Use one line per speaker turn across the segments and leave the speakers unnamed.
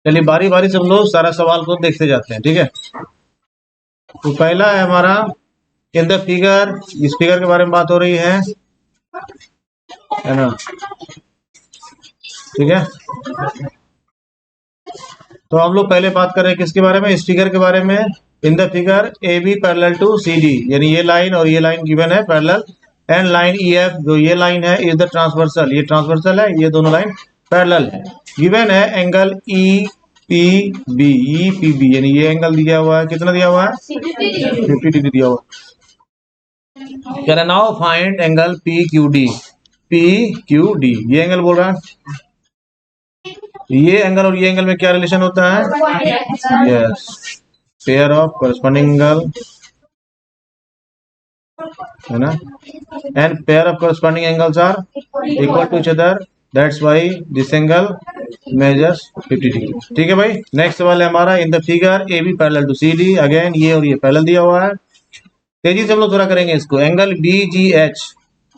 चलिए बारी बारी से हम लोग सारा सवाल को देखते जाते हैं, ठीक है। तो पहला है हमारा इन द फिगर, इस फिगर के बारे में बात हो रही है ना, ठीक है। तो हम लोग पहले बात कर रहे हैं किसके बारे में, इस फिगर के बारे में। In the figure A B parallel to C D, यानी ये लाइन और ये लाइन गिवन है parallel, and line E F, जो ये लाइन है इज द ट्रांसवर्सल, ये ट्रांसवर्सल है, ये दोनों लाइन पैरेलल है। गिवन है angle E P B, E P B यानी ये एंगल दिया हुआ है, कितना दिया हुआ है 50 डिग्री दिया हुआ है। कह रहा now find angle P Q D, P Q D ये एंगल बोल रहा है। ये एंगल और ये एंगल में क्या रिलेशन होता है, yes, pair of corresponding angle है ना, and pair of corresponding angles are equal to each other, that's why this angle measures 50 degree, ठीक है भाई। नेक्स्ट सवाल है हमारा in the figure A B parallel to C D, again ये और ये पैरेलल दिया हुआ है। तेजी से हम लोग थोड़ा करेंगे इसको। Angle B G H,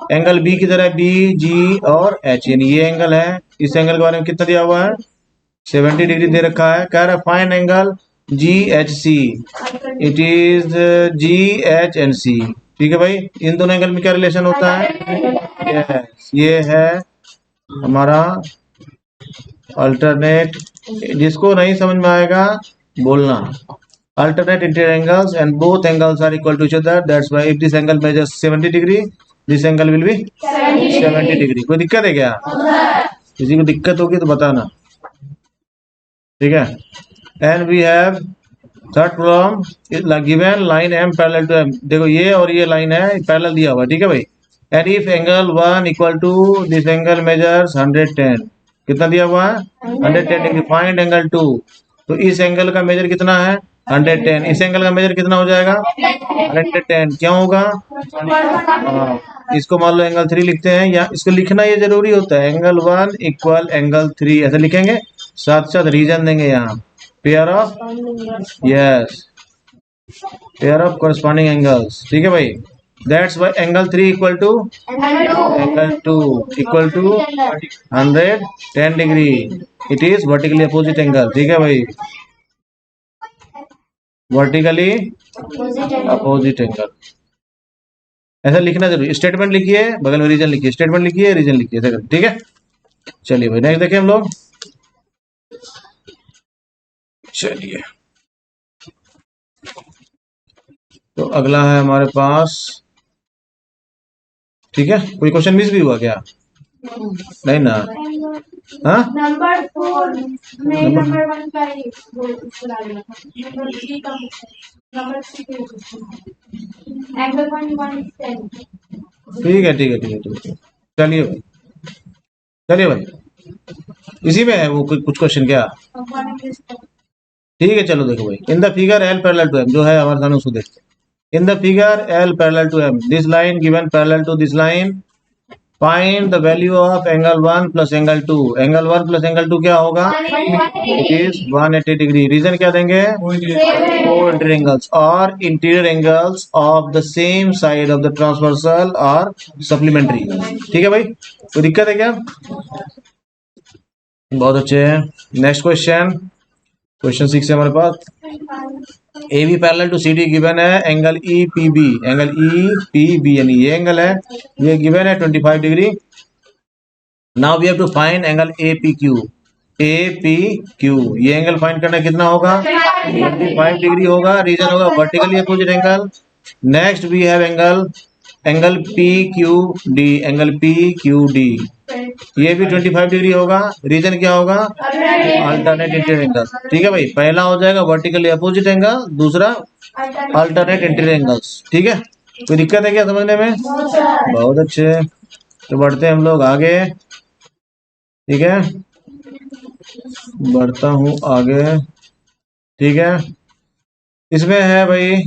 angle B की तरह बी जी और एच, यानी ये एंगल है, इस एंगल के बारे में कितना दिया हुआ है 70 डिग्री दे रखा है। कह रहा है find angle G H C, it is G H and C, ठीक है भाई। इन दोनों एंगल में क्या रिलेशन होता है, yes, ये है हमारा अल्टरनेट, जिसको नहीं समझ में आएगा बोलना, alternate interior angles and both angles are equal to each other, that's why if this angle measures 70 degree, this angle will be 70 degree। कोई दिक्कत है क्या, किसी को दिक्कत होगी तो बताना, ठीक है। and we have third problem given line m parallel to m, देखो ये और ये लाइन है पैरेलल दिया हुआ है, ठीक है भाई। and if angle 1 equal to this angle measures 110, कितना दिया हुआ है 110 डिग्री, फाइंड एंगल 2, तो इस एंगल का मेजर कितना है 110, इस एंगल का मेजर कितना हो जाएगा 110, क्या होगा, इसको मान लो एंगल 3 लिखते हैं, या इसको लिखना ये जरूरी होता है, एंगल 1 इक्वल एंगल 3 ऐसे लिखेंगे, साथ साथ रीजन देंगे यहाँ, pair of, yes, pair of corresponding angles, ठीक है भाई। That's why angle 3 equal to angle 2 equal to 110 degree, it is vertically opposite angle, ठीक है भाई, वर्टिकली अपोजिट एंगल, ऐसा लिखना जरूरी। स्टेटमेंट लिखिए, बगल में रीजन लिखिए, स्टेटमेंट लिखिए, रीजन लिखिए, ठीक है। चलिए भाई नेक्स्ट देखें हम लोग, चलिए तो अगला है हमारे पास, ठीक है। कोई क्वेश्चन मिस भी हुआ क्या, नहीं ना, हाँ
नंबर 4 में नंबर 1 का ही नंबर 3 का नंबर 3 एंगल 110,
ठीक है ठीक है ठीक है ठीक है, चलिए भाई, चलिए भाई, इसी में है वो कुछ क्वेश्चन क्या, ठीक है। चलो देखो भाई, in the figure L parallel to M, जो है हमारे सामने उसको देखते हैं। In the figure L parallel to M, this line given parallel to this line, find the value of angle 1 plus angle 2, angle 1 plus angle 2 क्या होगा, it is 180 degree. Reason क्या देंगे, फोर इंटीरियर एंगल्स और interior angles of the same side of the transversal और supplementary, ठीक है भाई। कोई दिक्कत है क्या, बहुत अच्छे हैं। नेक्स्ट क्वेश्चन, क्वेश्चन 6 है हमारे पास, A B parallel to C D given है, angle E P B, angle E P B यानी ये एंगल है, ये गिवन है 25 degree. Now we have to find angle A P Q, A P Q ये एंगल फाइंड करना कितना होगा 25 डिग्री होगा, रीजन होगा vertically opposite angle. Next we have angle P Q D, angle P Q D ये भी 25 degree होगा, reason क्या होगा अल्टरनेट इंटीरियर एंगल, ठीक है भाई। पहला हो जाएगा वर्टिकली अपोजिट एंगल, दूसरा अल्टरनेट इंटीरियर एंगल्स, ठीक है। कोई दिक्कत है क्या समझने में, बहुत अच्छे। तो बढ़ते हैं हम लोग आगे, ठीक है, बढ़ता हूँ आगे, ठीक है। इसमें है भाई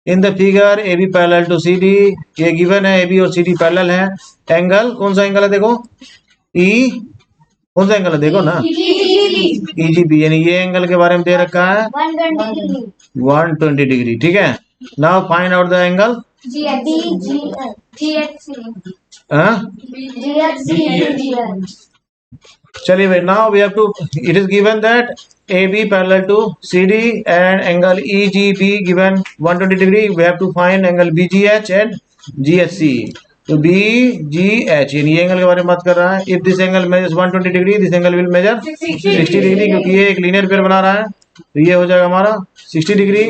in the figure A B parallel to C D, ये गिवन है ए बी और सी डी पैरेलल है, एंगल कौन सा एंगल है देखो, ई कौन सा एंगल है देखो ना, ई जी बी, यानी ये एंगल के बारे में दे रखा है 120 डिग्री, ठीक है। Now find out the angle चलिए भाई, now we have to, it is given that AB parallel to CD and angle EGB given 120 degree, we have to find angle BGH and GHC। तो BGH यानी ये angle के बारे में बात कर रहा है। If this angle measures 120 degree, this angle will measure 60 degree, क्योंकि ये एक लीनियर पेयर बना रहा है, तो ये हो जाएगा हमारा 60 डिग्री।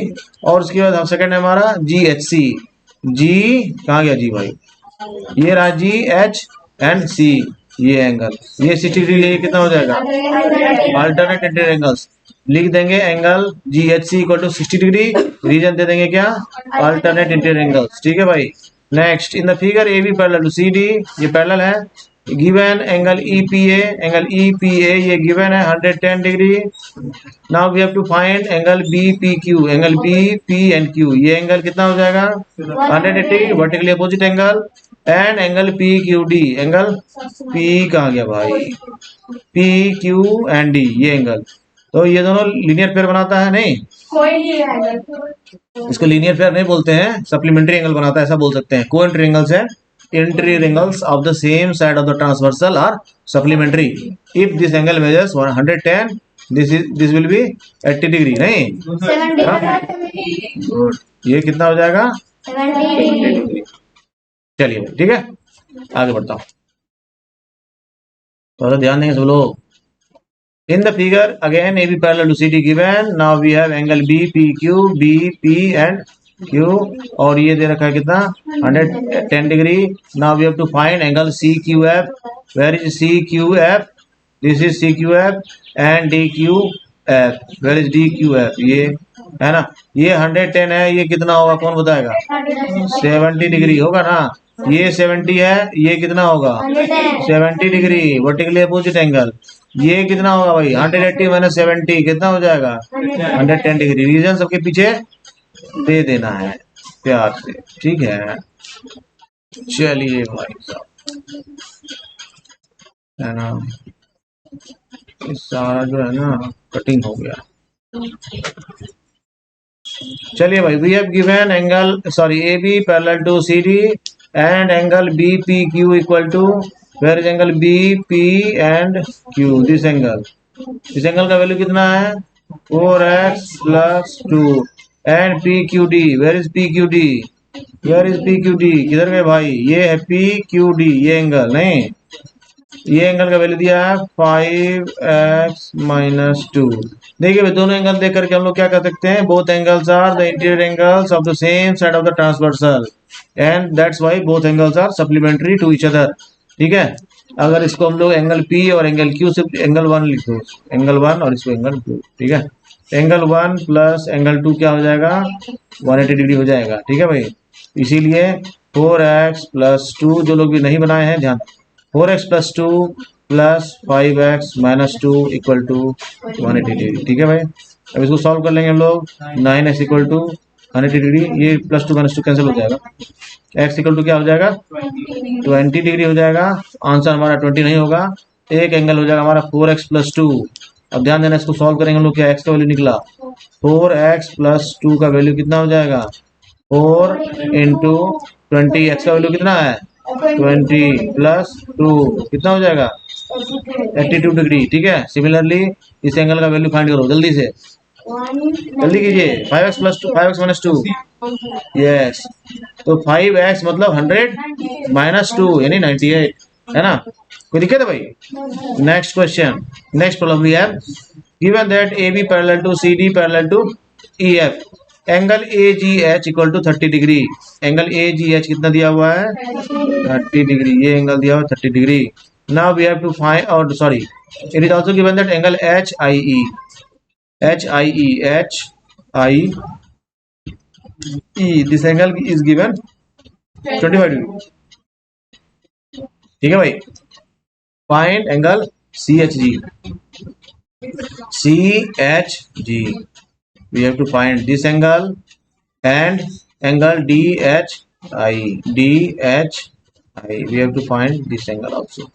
और उसके बाद सेकंड है हमारा GHC। G कहाँ गया G भाई, ये रहा GH एंड C, ये एंगल, ये 60 डिग्री, ये कितना हो जाएगा, अल्टरनेट इंटीरियर एंगल्स। लिख देंगे angle GHC equal to 60 degree, reason दे देंगे क्या, अल्टरनेट इंटीरियर एंगल्स। ठीक है भाई। Next, in the figure AB parallel to CD, ये पैरेलल है। गिवन एंगल EPA ये गिवन है 110 degree. Now we have to find angle BPQ, angle BP and Q, ये एंगल कितना हो जाएगा, 180 vertically opposite angle. And angle PQD, angle P कहाँ गया भाई, PQ एंड D, ये एंगल, तो ये दोनों लीनियर पेयर बनाता है, नहीं
कोई नहीं है।
इसको लीनियर पेयर नहीं बोलते हैं, सप्लीमेंट्री एंगल बनाता है, ऐसा बोल सकते हैं। को इंटीरियर एंगल्स है, interior angles of the same side of the transversal are supplementary. If this angle measures 110, this will be 80 degree, नहीं हाँ? गुड, ये कितना हो जाएगा, 70 डिग्री। चलिए ठीक है, आगे बढ़ता हूँ, थोड़ा ध्यान देंगे सब लोग। In the figure again AB parallel to CD given, now we have angle BPQ, BP and Q, और ये दे रखा है कितना, 110 degree. Now we have to find angle CQF, where is CQF, this is CQF and DQF, where is DQF, ये है ना, ये 110 है, ये कितना होगा कौन बताएगा, 70 डिग्री होगा ना, ये 70 है, ये कितना होगा 70 डिग्री वर्टिकली अपोजिट एंगल। ये कितना होगा भाई, 180 माइनस 70 कितना हो जाएगा, 110 डिग्री। रीजन सबके पीछे दे देना है प्यार से, ठीक है। चलिए भाई साहब, है ना, ये सारा जो है ना कटिंग हो गया। चलिए भाई, we have given angle sorry AB parallel to CD and angle BPQ equal to, where is angle BP and Q, this angle, इस एंगल का वैल्यू कितना है, 4x plus 2 and PQD, where is PQD, where is PQD, किधर गए भाई, ये है PQD, ये एंगल, नहीं ये एंगल का वैल्यू दिया है 5x minus 2। देखिए भाई, दोनों एंगल देख करके हम लोग क्या कर सकते हैं, both angles are the interior angles of the same side of the transversal and that's why both angles are supplementary to each other. ठीक है, अगर इसको हम लोग एंगल P और एंगल Q से एंगल 1 लिख दो, एंगल 1 और इसको एंगल 2, ठीक है, एंगल 1 प्लस एंगल 2 क्या हो जाएगा, 180 डिग्री हो जाएगा। ठीक है भाई, इसीलिए 4x प्लस 2, जो लोग भी नहीं बनाए हैं ध्यान, 4x प्लस 2 प्लस 5x minus 2 equal to 180 degree. ठीक है भाई, अब इसको सॉल्व कर लेंगे हम लोग, 9x इक्वल टू 180 डिग्री, ये प्लस 2 माइनस 2 कैंसिल हो जाएगा, x इक्वल टू क्या हो जाएगा, 20 डिग्री हो जाएगा। आंसर हमारा 20 नहीं होगा, एक एंगल हो जाएगा हमारा 4x प्लस 2। अब ध्यान देना, इसको सॉल्व करेंगे हम लोग, क्या x का वैल्यू निकला, 4x प्लस 2 का वैल्यू कितना हो जाएगा, 4 इंटू 20, x का वैल्यू कितना है 20 प्लस 2 कितना हो जाएगा 82 डिग्री। ठीक है, सिमिलरली इस एंगल का वैल्यू फाइंड करो जल्दी से, जल्दी कीजिए, 5x plus 2, 5x minus 2, yes, तो 5x मतलब 100 माइनस 2 यानी 98, है ना, कोई दिक्कत है भाई। Next question, next problem we have given that AB parallel to CD parallel to EF, angle AGH equal to 30 degree, angle AGH कितना दिया हुआ है 30 डिग्री, ये एंगल दिया हुआ है 30 degree. Now we have to find, और sorry, it is also given that angle HIE this angle is given 25 degree. ठीक है भाई, find angle CHG, we have to find this angle and angle DHI, we have to find this angle also।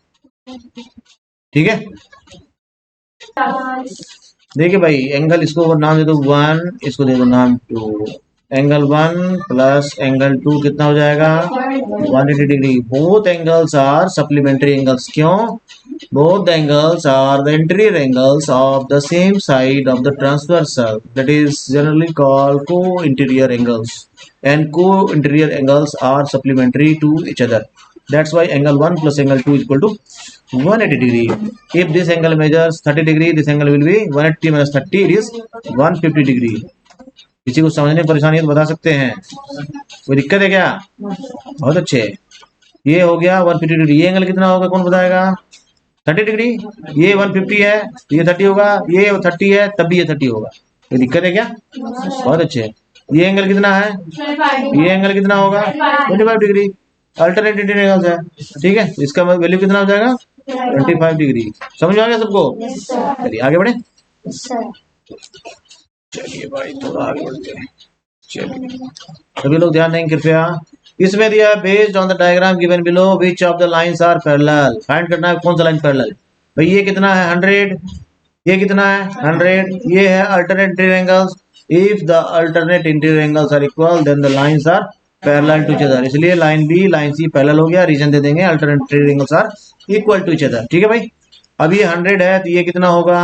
ठीक है, देखिए भाई, angle इसको नाम दे दो 1, इसको दे दो नाम 2, एंगल 1 प्लस एंगल 2 कितना हो जाएगा 180 degree. Both angles are supplementary angles. क्यों? Both angles are the interior angles of the same side of the transversal, that is generally called co interior angles, and co-interior angles are supplementary to each other. That's why angle 1 plus angle 2 is equal to 180 degree. If this angle measures 30 degree, this angle will be 180 minus 30, it is 150 degree. किसी को समझने में परेशानी है तो बता सकते हैं, कोई दिक्कत है क्या? बहुत अच्छे। ये हो गया 150 डिग्री। ये एंगल कितना होगा कौन बताएगा? 30 डिग्री। ये 150 है तो ये 30 होगा, ये 30 है तब भी ये 30 होगा। कोई दिक्कत है क्या? बहुत अच्छे। ये एंगल कितना है? ये एंगल कितना होगा 25 डिग्री। अल्टरनेट इंटीरियर एंगल्स है, ठीक है। इसका वैल्यू कितना हो जाएगा 25 डिग्री। समझ में आ गया सबको? चलिए आगे बढ़े। चलिए भाई थोड़ा आगे बढ़ते हैं। चलिए सभी लोग ध्यान देंगे कृपया। इसमें दिया based on the diagram given below which of the lines are parallel. Find करना है कौन सा लाइन पैरेलल। भाई ये कितना है 100, ये कितना है 100, ये है alternate interior angles. If the alternate interior angles are equal, then the lines are parallel to each other. इसलिए line B line C parallel हो गया। रीजन दे देंगे alternate interior angles are equal to each other। ठीक है भाई। अब ये 100 है तो ये कितना होगा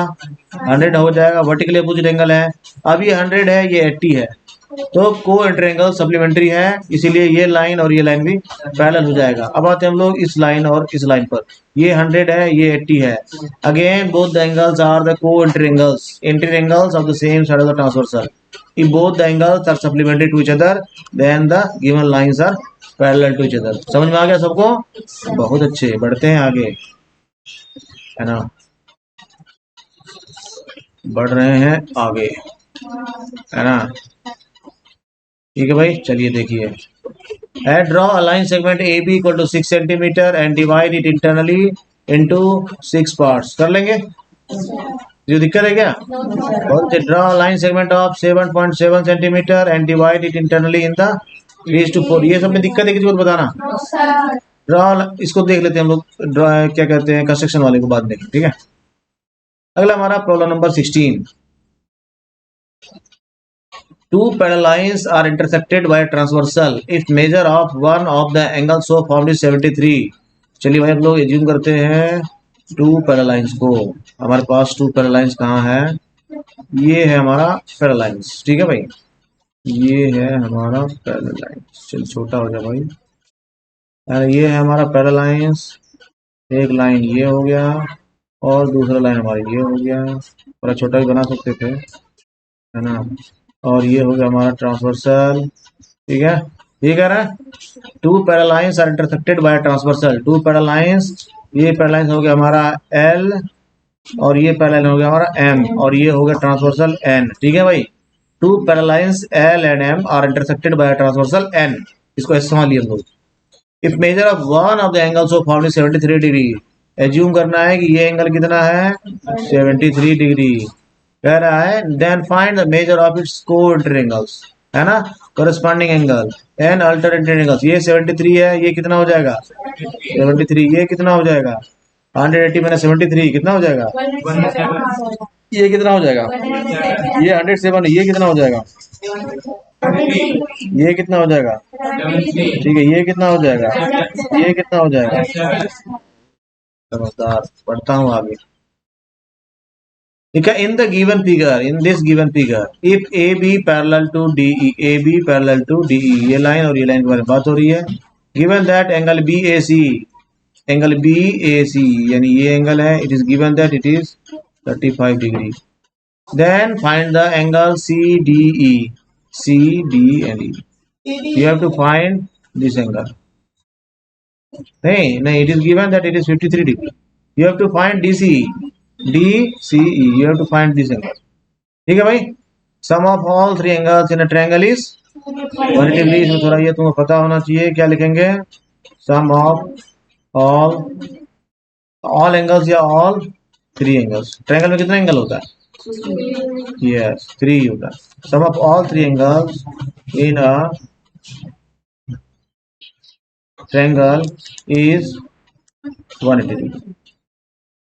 100 हो जाएगा, वर्टिकली अपोजिट एंगल है। अब ये 100 है ये 80 है, तो को इंटीरियर एंगल सप्लीमेंट्री है, इसीलिए ये लाइन और ये लाइन भी पैरेलल हो जाएगा। अब आते हैं हम लोग इस लाइन और इस लाइन पर। ये 100 है ये 80 है। Again both the angles are the co interior angles of the same side of the transversal. If both the angles are supplementary to each other then the given lines are parallel to each other. समझ में आ गया सबको? बहुत अच्छे। बढ़ते हैं आगे, है ना, बढ़ रहे हैं आगे, है ना। ठीक है भाई। चलिए देखिए, draw a line segment A B equal to 6 centimetre and divide it internally into 6 parts. कर लेंगे? जो दिक्कत है क्या? बहुत। Draw line segment of 7.7 centimetre and divide it internally in the 3:4। ये सब में दिक्कत है किसी को बताना। ड्रॉ, इसको देख लेते हैं हम लोग, ड्रॉ क्या कहते हैं कंस्ट्रक्शन वाले को बाद में, ठीक है। अगला हमारा problem number 16। Two parallel lines are intersected by a transversal if measure of one of the angles so formed is 73। चलिए भाई हम लोग एज्यूम करते हैं टू पैरेलल लाइंस को। हमारे पास टू पैरेलल लाइंस कहाँ है? ये है हमारा पैरेलल लाइंस, ठीक है भाई। ये है हमारा पैरेलल लाइंस। चल छोटा हो जाए भाई। अरे ये है हमारा पैरेलल लाइंस। एक लाइन ये हो गया और दूसरा लाइन हमारा ये हो गया। थोड़ा छोटा भी बना सकते थे, है ना। और ये हो गया हमारा ट्रांसवर्सल, ठीक है। ये कह रहा है two parallel lines are intersected by transversal. Two parallel lines, ये पैरेलल लाइंस हो गया हमारा एल और ये पैरेलल हो गया हमारा एम और ये हो गया ट्रांसवर्सल एन, ठीक है भाई। Two parallel lines L and M are intersected by transversal N. इसको ऐसे समझ लिया हम लोग। If measure of one of the angles of found 73 degree. Assume करना है कि ये एंगल कितना है 73 डिग्री कह रहा है। Then find the measure of its को इंटीरियर एंगल्स, है ना, corresponding angle and alternate angles. ये 73 है, ये कितना हो जाएगा 73। ये कितना हो जाएगा 180 माइनस 73 कितना हो जाएगा? ये कितना हो जाएगा? ये 107। ये कितना हो जाएगा? ये कितना हो जाएगा? ठीक है। ये कितना हो जाएगा? ये कितना हो जाएगा? समझदार। पढ़ता हूँ आगे, ठीक है। In the given figure, in this given figure, if A B parallel to D E, A B parallel to D E, ये लाइन और ये लाइन के बारे में बात हो रही है। Given that angle B A C, angle B A C यानी ये एंगल है, it is given that it is 35 degree. Then find the angle C D E, C D and E. You have to find this angle. नहीं, it is given that it is 53 degree. You have to find D C, D C E, you have to find this angle, ठीक है भाई। सम of all three angles in a triangle is 180 degree. इसमें थोड़ा ये तुम्हें पता होना चाहिए, क्या लिखेंगे? सम ऑफ ऑल एंगल्स या ऑल थ्री एंगल्स। ट्रायंगल में कितना एंगल होता है? यस 3 होता है। Sum of all three angles in a triangle is 180 degree,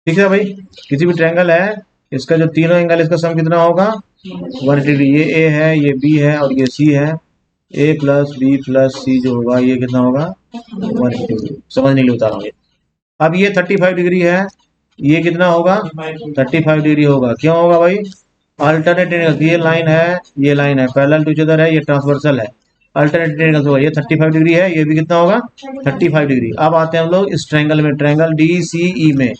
ठीक है भाई। किसी भी ट्रायंगल है, इसका जो तीनों एंगल, इसका सम कितना होगा 180 डिग्री। ये ए है, ये बी है और ये सी है, ए प्लस बी प्लस सी जो होगा ये कितना होगा 180 डिग्री। समझने के लिए बता रहा हूँ। अब ये 35 डिग्री है, ये कितना होगा 35 डिग्री होगा। क्यों होगा भाई? अल्टरनेट एंगल, ये लाइन है पैरेलल टू ईच अदर है, ये ट्रांसवर्सल है, अल्टरनेट एंगल होगा। ये 35 डिग्री है, ये भी कितना होगा 35 डिग्री। अब आते हैं हम लोग इस ट्रायंगल में, ट्रायंगल डी सी ई में।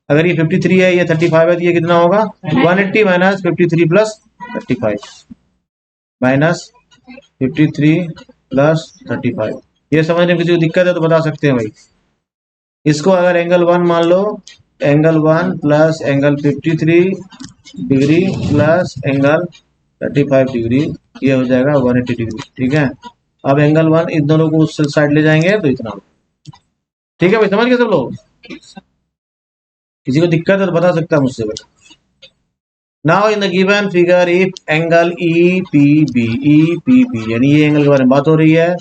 अगर ये 53 है, ये 35 है, तो ये कितना होगा 180 माइनस 53 प्लस 35 माइनस 53 प्लस 35। ये समझने में किसी को दिक्कत है तो बता सकते हैं भाई। इसको अगर एंगल 1 मान लो, angle 1 plus angle 53 degree plus angle 35 degree, ये हो जाएगा 180 डिग्री। ठीक है, अब एंगल 1 इन दोनों को उस साइड ले जाएंगे तो इतना। ठीक है भाई, समझ गए सब लोग? किसी को दिक्कत है तो बता सकता है मुझसे भाई। Now in the given figure if angle EPB यानी ये एंगल के बारे में बात हो रही है,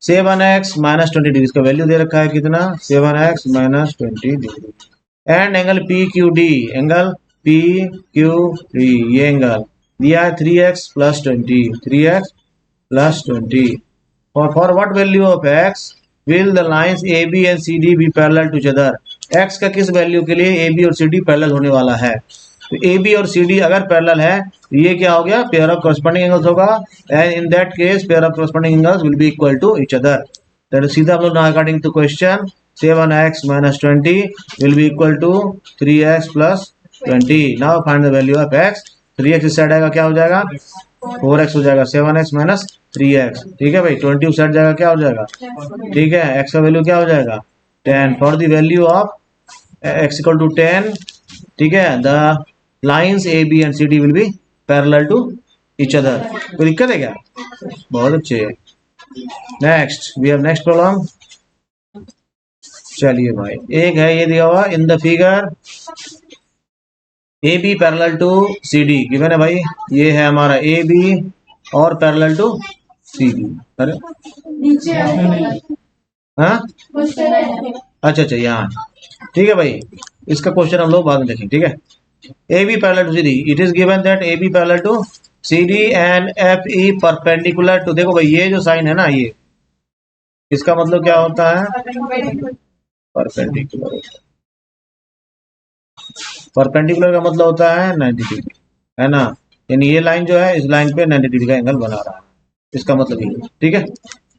7x माइनस 20 डिग्री, इसका वैल्यू दे रखा है कितना 7x minus 20 degree. And angle PQD, angle PQD ये एंगल दिया है 3x प्लस 20, 3x प्लस 20। और for what value of x will the lines AB and CD be parallel to each other. x का किस वैल्यू के लिए AB और CD parallel होने वाला है? तो AB और CD अगर पैरेलल है तो ये क्या हो गया, पेयर ऑफ कॉरस्पॉन्डिंग एंगल्स होगा। And in that case pair of corresponding angles will be equal to each other. That is सीधा हम लोग according to question 7x minus 20 will be equal to 3x plus 20। Now find the value of x। 3x इस side आएगा, क्या हो जाएगा 4x हो जाएगा, 7x माइनस 3x। ठीक है भाई, 20 उस साइड जाएगा, क्या हो जाएगा, ठीक है, x का वैल्यू क्या हो जाएगा 10। For the value of x equal to 10, ठीक है, the lines AB and CD will be parallel to each other. कोई दिक्कत है क्या? बहुत अच्छे। Next we have next problem. चलिए भाई, एक है ये दिया हुआ in the figure AB parallel to CD given है भाई। ये है हमारा AB और पैरेलल टू CD। अरे
नीचे
हाँ, अच्छा यहाँ, ठीक है भाई, इसका क्वेश्चन हम लोग बाद में देखेंगे। ठीक है, AB parallel to CD, it is given that AB parallel to CD and FE perpendicular to. देखो भाई, ये जो साइन है ना, ये इसका मतलब क्या होता है परपेंडिकुलर। परपेंडिकुलर का मतलब होता है 90 डिग्री, है ना, यानी ये लाइन जो है इस लाइन पे 90 डिग्री का एंगल बना रहा है, इसका मतलब ये। ठीक है,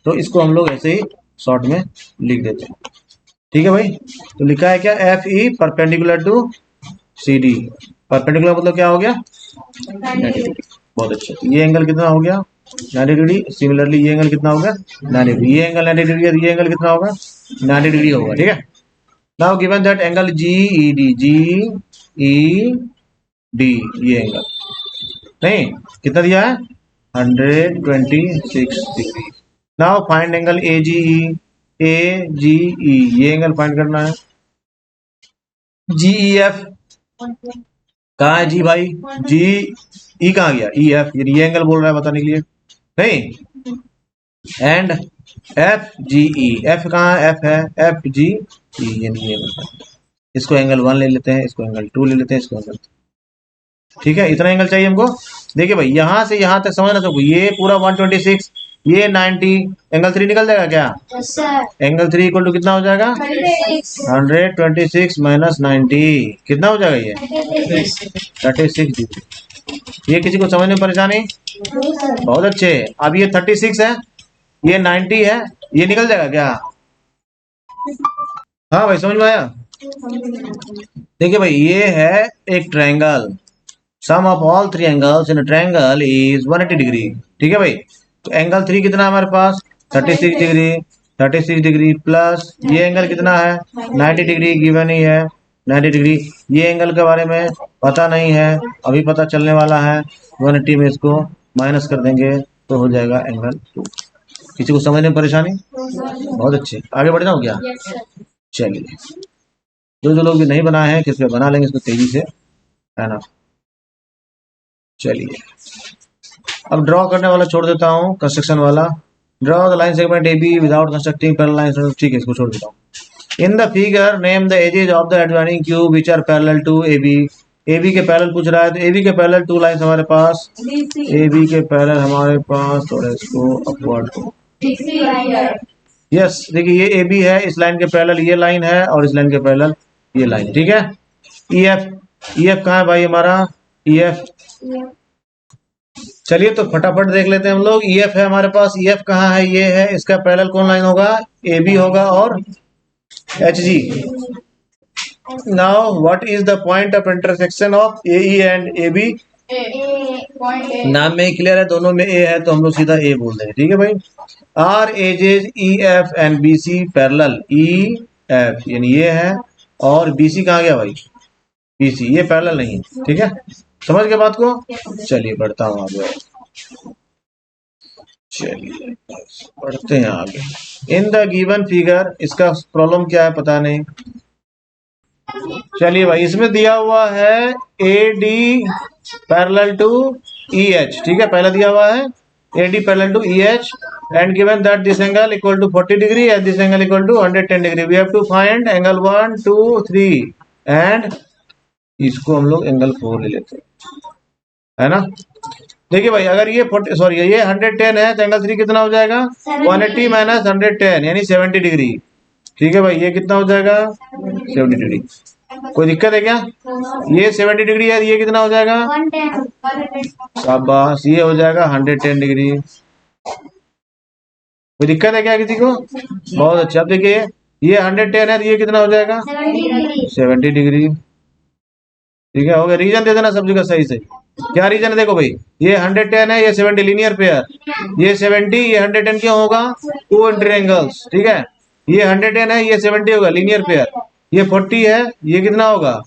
तो इसको हम लोग ऐसे ही शॉर्ट में लिख देते हैं। ठीक है भाई, तो लिखा है क्या FE perpendicular to CD। Perpendicular मतलब क्या हो गया 90 डिग्री। बहुत अच्छा, ये एंगल कितना हो गया 90 डिग्री। सिमिलरली ये एंगल कितना हो गया 90 डिग्री। ये एंगल 90 डिग्री है, ये एंगल कितना होगा 90 डिग्री होगा। ठीक है, now given that angle GED ये एंगल नहीं कितना दिया है 126 degree. Now find angle AGE ये एंगल फाइंड करना है। GEF कहाँ है जी भाई, GE कहाँ गया, EF ये एंगल बोल रहा है बताने के लिए नहीं। एंड FGE, F कहाँ है, F है FGE यानी ये मतलब। इसको एंगल 1 ले लेते हैं, इसको एंगल 2 ले लेते हैं, इसको एंगल, ठीक है, इतना एंगल चाहिए हमको। देखिए भाई, यहां से यहां तक समझना तो ये पूरा 126, ये 90, एंगल 3 निकल जाएगा क्या, एंगल 3 इक्वल टू कितना हो जाएगा 126 माइनस 90 कितना हो जाएगा ये 36 डिग्री। ये किसी को समझने में परेशानी? बहुत अच्छे। अब ये 36 है, ये 90 है, ये निकल जाएगा क्या? हाँ भाई, समझ में आया? देखिए भाई, ये है एक triangle, sum of all 3 angles in a triangle is 180 degree. ठीक है भाई, तो एंगल 3 कितना है हमारे पास 36 डिग्री, 36 डिग्री प्लस ये एंगल कितना है 90 डिग्री गिवन ही है 90 डिग्री। ये एंगल के बारे में पता नहीं है, अभी पता चलने वाला है। 180 में इसको माइनस कर देंगे तो हो जाएगा एंगल 2। किसी को समझने में परेशानी? बहुत अच्छे, आगे बढ़ जाओ क्या? चलिए, जो लोग भी नहीं बनाए हैं कृपया बना लेंगे इसको तेजी से, है ना। चलिए, अब ड्रॉ करने वाला छोड़ देता हूँ, कंस्ट्रक्शन वाला। Draw the line segment AB without constructing parallel lines. ठीक है, इसको छोड़ देता हूँ। In the figure name the edges of the adjoining cube which are parallel to AB। A B के पैरेलल पूछ रहा है, तो ए बी के पैरेलल टू लाइंस हमारे पास,
BC.
ए बी के पैरेलल हमारे पास, थोड़ा इसको अपवर्ड को,
BC line.
यस देखिए ये ए बी है, इस लाइन के पैरेलल ये लाइन है और इस लाइन के पैरेलल ये लाइन है, ठीक है। ई एफ कहाँ है भाई हमारा, ई एफ, चलिए तो फटाफट देख लेते हैं हम लोग। ई एफ है हमारे पास, ई एफ कहाँ है, ये है, इसका पैरेलल कौन लाइन होगा, ए बी होगा और H G. Now what is the point of intersection of A E and A B,
Point A.
नाम में ही क्लियर है, दोनों में ए है तो हम लोग सीधा ए बोल देंगे, ठीक है भाई। Are edges E F and B C parallel, E F यानी ये है और बी सी कहाँ गया भाई, बी सी, ये पैरेलल नहीं है, ठीक है, समझ गए बात को। चलिए बढ़ता हूँ आगे, चलिए बढ़ते हैं आगे। इन द गिवन फिगर, इसका प्रॉब्लम क्या है पता नहीं। चलिए भाई इसमें दिया हुआ है A D parallel to E H, ठीक है, पहला दिया हुआ है A D parallel to E H and given that this angle equal to 40 degree and this angle equal to 110 degree. We have to find angle 1 2 3 and इसको हम लोग angle 4 ले लेते हैं, है ना। देखिए भाई अगर ये 40 सॉरी ये 110 है तो एंगल 3 कितना हो जाएगा, 180 माइनस 110 यानी 70 डिग्री, ठीक है भाई, ये कितना हो जाएगा 70 डिग्री। कोई दिक्कत है क्या, ये 70 डिग्री है, ये कितना हो जाएगा,
110.
शाबाश, ये हो जाएगा 110 डिग्री। कोई दिक्कत है क्या किसी को, बहुत अच्छा। अब देखिए ये 110 है तो ये कितना हो जाएगा 70 डिग्री, ठीक है, हो गया। रीजन दे देना सब जगह सही से, क्या रीजन है देखो भाई, ये 110 है, ये 70 लीनियर पेयर, ये 70 ये 110 क्यों होगा, टू इंटरएंगल्स, ठीक है, ये 110 है, ये 70 होगा लीनियर पेयर, ये 40 है, ये कितना होगा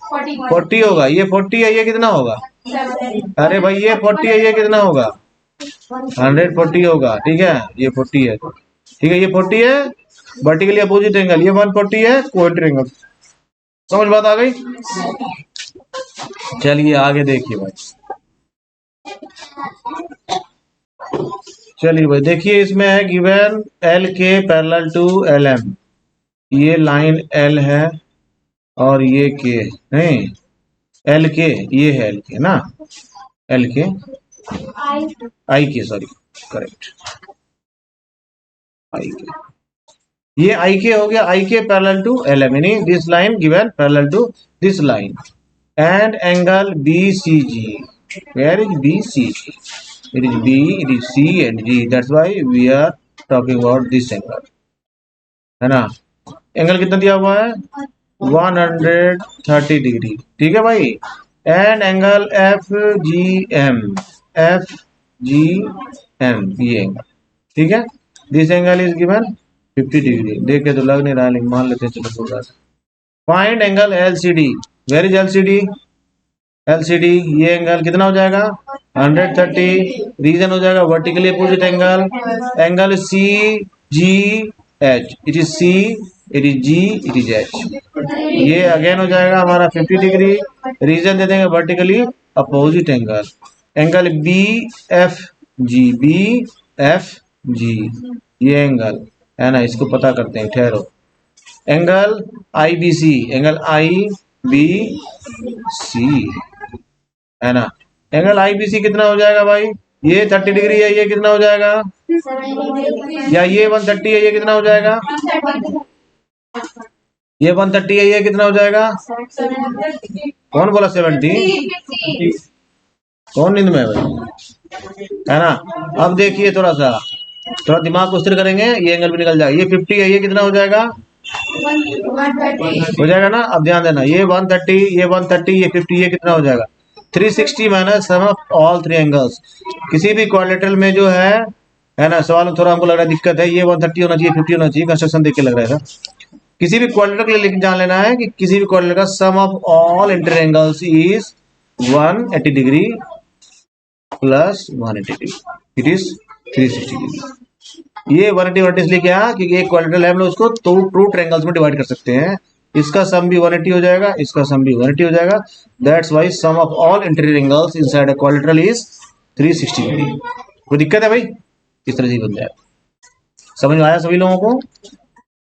40 होगा, ये 40 है, ये कितना होगा, अरे भाई ये 40 है, ये कितना होगा 140 होगा, ठीक है, ये 40 है, ठीक है, ये 40 है वर्टिकली अपोजिट एंगल, ये 140 है कोएंटर एंगल, समझ बात आ गई। चलिए आगे देखिए भाई, चलिए भाई देखिए इसमें है गिवन एल के पैरेलल टू एल एम, ये लाइन एल है और ये के नहीं, एल के ये है एल के ना, एल के आई के सॉरी करेक्ट, आई के, ये आई के हो गया, I K parallel to L M यानी this line given parallel to this line and angle B C G, where is B C G, it is B, it is C and G, that's why we are talking about this angle, है ना। Angle कितना दिया हुआ है 130 degree, ठीक है भाई, and angle F G M, F G M ये एंगल, ठीक है, this angle is given 50 degree, देखे तो लग नहीं रहा लेकिन मान लेते हैं, चलो थोड़ा सा। Find angle L C D, where is L C D, L C D ये एंगल कितना हो जाएगा 130, रीजन हो जाएगा vertically opposite angle, angle C G H, it is C it is G it is H, ये again हो जाएगा हमारा 50 डिग्री, रीजन दे देंगे vertically opposite angle, angle B F G ये एंगल है ना, इसको पता करते हैं, ठहरो, एंगल आई बी सी, एंगल आई बी सी है ना, एंगल आई बी सी कितना हो जाएगा भाई, ये 30 डिग्री है, ये कितना हो जाएगा, या ये 130 है, ये कितना हो जाएगा, ये 130 है, ये कितना हो जाएगा, कौन बोला 70, कौन नींद में है भाई, है ना। अब देखिए थोड़ा दिमाग को स्थिर करेंगे, ये एंगल भी निकल जाएगा, ये 50 है, ये कितना हो जाएगा, हो जाएगा ना। अब ध्यान देना, ये 130 ये 130 ये 50 ये कितना हो जाएगा 360 minus sum of all three angles, किसी भी क्वाड्रिलेटरल में जो है ना, सवाल में थोड़ा हमको लग रहा है दिक्कत है, ये 130 होना चाहिए 50 होना चाहिए, कंस्ट्रक्शन देख के लग रहा है। किसी भी क्वाड्रिलेटरल के लिए जान लेना है कि किसी भी क्वाड्रिलेटरल का sum of all inter angles is 180 degree plus 180 degree, it is 360 degree. ये 180 इसलिए क्या, क्योंकि एक क्वाड्रिलेटरल है, हम लोग उसको तो टू ट्रायंगल्स में डिवाइड कर सकते हैं, इसका सम भी 180 हो जाएगा, इसका सम भी 180 हो जाएगा, that's why sum of all interior angles inside a quadrilateral is 360 degree. कोई दिक्कत है भाई, इस तरह से बन जाएगा, समझ में आया सभी लोगों को,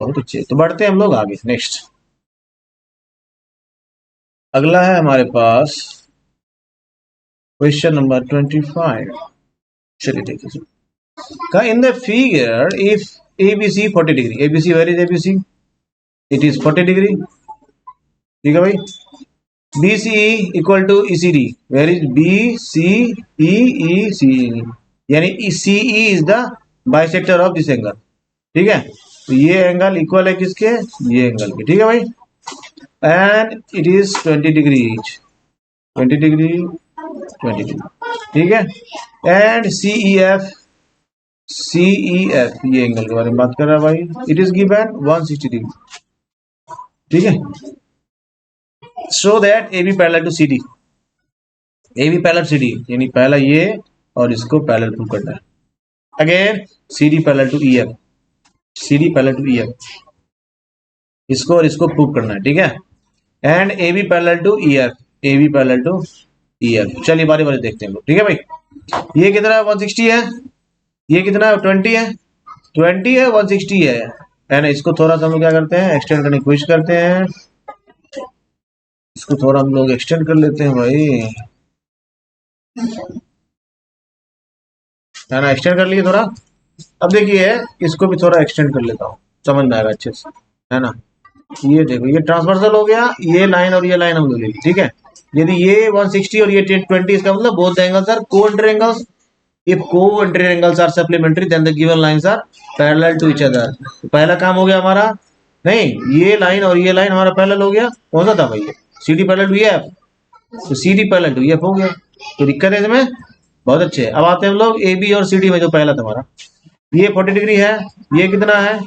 बहुत अच्छे। तो बढ़ते हैं हम लोग आगे, नेक्स्ट अगला है हमारे पास क्वेश्चन नंबर 25। चलिए देखिए, कहा in the figure if ABC 40 degree, ABC where is ABC, it is 40 degree, ठीक है भाई। BCE equal to ECD, where is BCEECE, यानी CE is the bisector of this angle, ठीक है। तो ये एंगल इक्वल है किसके, ये एंगल के, ठीक है भाई। And it is 20 degree, 20 degree, 20 degree, ठीक है। एंड CEF ये एंगल के बारे में बात कर रहा है भाई, इट इज गिवन 160 डिग्री, ठीक है। Show that AB parallel to CD, AB parallel CD, यानी पहला ये और इसको पैरेलल प्रूव करना है। Again CD parallel to EF, CD parallel to EF, इसको और इसको प्रूव करना है, ठीक है। And AB parallel to EF, AB parallel to EF। चलिए बारी बारी देखते हैं लोग, ठीक है भाई। ये कितना है, 160 है, ये कितना है, 20 है, 20 है, 160 है ना। इसको थोड़ा सा हम लोग क्या करते हैं, एक्सटेंड करने की कोशिश करते हैं, इसको थोड़ा हम लोग एक्सटेंड कर लेते हैं भाई, है ना। एक्सटेंड कर लिए थोड़ा। अब देखिए इसको भी थोड़ा एक्सटेंड कर लेता हूँ, समझ में आएगा अच्छे से, है ना। ये देखो, ये ट्रांसवर्सल हो गया, ये लाइन और ये लाइन हम लोग ले ली, ठीक है। यदि ये 160 और ये 20, इसका मतलब both angles are co-interior angles। If co-interior angles are supplementary, then the given lines are parallel to each other। तो पहला काम हो गया हमारा, नहीं ये लाइन और ये लाइन हमारा पैरेलल हो गया, कौन सा था भाई, CD पैरेलल टू EF, तो CD पैरेलल टू EF हो गया। तो दिक्कत है इसमें, बहुत अच्छे। अब आते हैं हम लोग AB और CD में, जो पहला था हमारा, ये 40 डिग्री है, ये कितना है,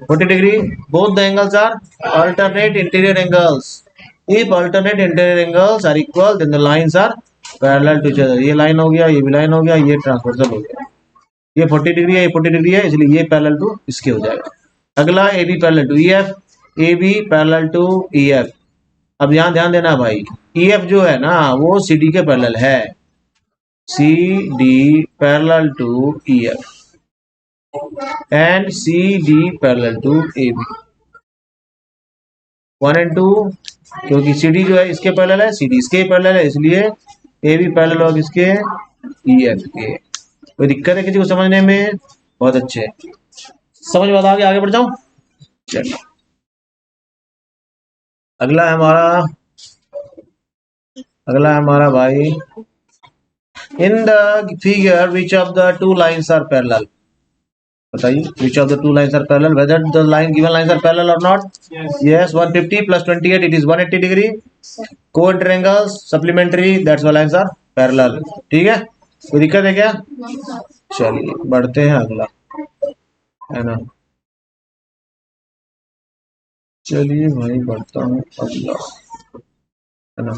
40 degree. Both the angles are alternate interior angles. If alternate interior angles are equal, then the lines are parallel to each other. ये लाइन हो गया, ये भी लाइन हो गया, ये ट्रांसवर्सल हो गया। ये 40 डिग्री है, ये 40 डिग्री है, इसलिए ये पैरेलल टू इसके हो जाएगा। अगला AB parallel to EF, AB parallel to EF। अब यहाँ ध्यान देना भाई, EF जो है ना वो CD के पैरेलल है, CD parallel to EF and CD parallel to AB। 1 और 2, क्योंकि CD जो है इसके पैरेलल है, CD इसके पैरेलल है, इसलिए AB पैरेलल होगा किसके, EF के। कोई दिक्कत है किसी को समझने में, बहुत अच्छे, समझ में आगे बढ़ जाऊं। चलिए अगला है हमारा भाई, in the figure which of the two lines are parallel, बताइए which of the two lines are parallel, whether the given lines are parallel or not। yes 150 plus 28, it is 180 degree, co-interior angles supplementary, that's why lines are parallel, ठीक है। कोई दिक्कत है क्या, चलिए बढ़ते हैं अगला, है ना। चलिए भाई बढ़ता हूँ अगला, है ना।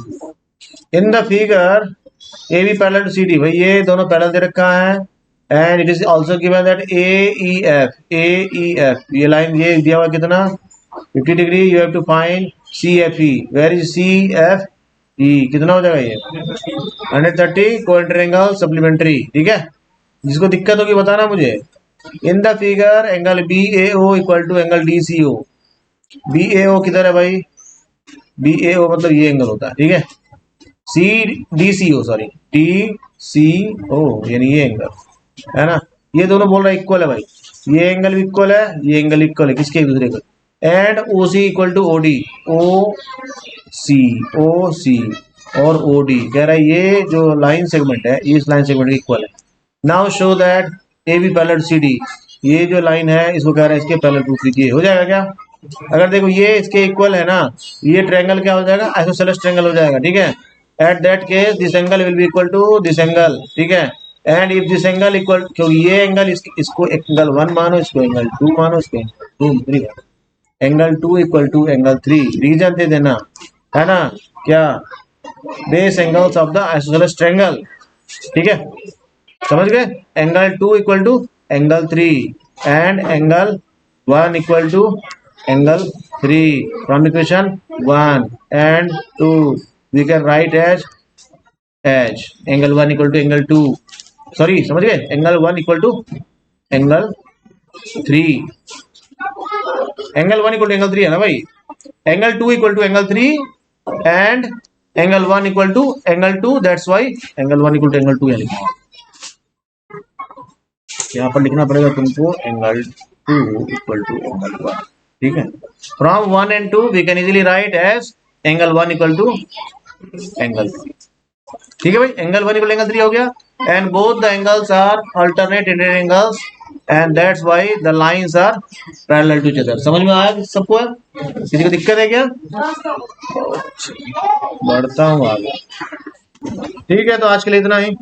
In the figure AB parallel to CD, भाई ये दोनों पैरेलल दे रखा है, and it is also given that AEF, ये लाइन ये दिया हुआ कितना 50 degree, you have to find CFE, where is CFE, कितना हो जाएगा ये 130, को-इंटीरियर एंगल सप्लीमेंट्री, ठीक है। जिसको दिक्कत होगी बताना मुझे। In the figure angle BAO equal to angle DCO, BAO किधर है भाई, BAO मतलब ये एंगल होता है, ठीक है। DCO सॉरी DCO यानी ये एंगल, है ना। ये दोनों बोल रहा है इक्वल है भाई, ये एंगल भी इक्वल है, ये एंगल इक्वल है किसके, एक दूसरे का। And OC equal to OD, OC और OD कह रहा है ये जो लाइन सेगमेंट है इस लाइन सेगमेंट इक्वल है। Now show that AB parallel to CD, ये जो लाइन है इसको कह रहा है इसके पैरेलल प्रूफ कीजिए, हो जाएगा क्या। अगर देखो ये इसके इक्वल है ना, ये ट्रायंगल क्या हो जाएगा, आइसोसेलेस ट्रायंगल हो जाएगा, ठीक है। At that case this angle will be equal to this angle, ठीक है। And if this angle equal, क्योंकि ये एंगल इसको एंगल 1 मानो, इसको एंगल 2 मानो, इसको angle 2 3, angle 2 equal to angle 3, रीजन दे देना, है ना। क्या, base angles of the isosceles triangle, ठीक है, समझ गए। Angle 2 equal to angle 3 and angle 1 equal to angle 3 from equation 1 and 2 we can write as angle 1 equal to angle 2, sorry समझ गए, angle 1 equal to angle 3, angle 1 equal to angle 3 है ना भाई, angle 2 equal to angle 3 and angle 1 equal to angle 2, that's why angle 1 equal to angle 2 यहाँ लिखा है। यहाँ पर लिखना पड़ेगा तुमको एंगल 2 इक्वल टू एंगल 1, ठीक है। From 1 and 2 we can easily write as angle 1 equal to angle 3, ठीक है भाई। एंगल 1 इक्वल एंगल 3 हो गया, and both the angles are alternate Indian angles and that's why the lines are parallel to each other. समझ में आया सबको? किसी को दिक्कत है क्या? बढ़ता हूँ आगे, ठीक है। तो आज के लिए इतना ही।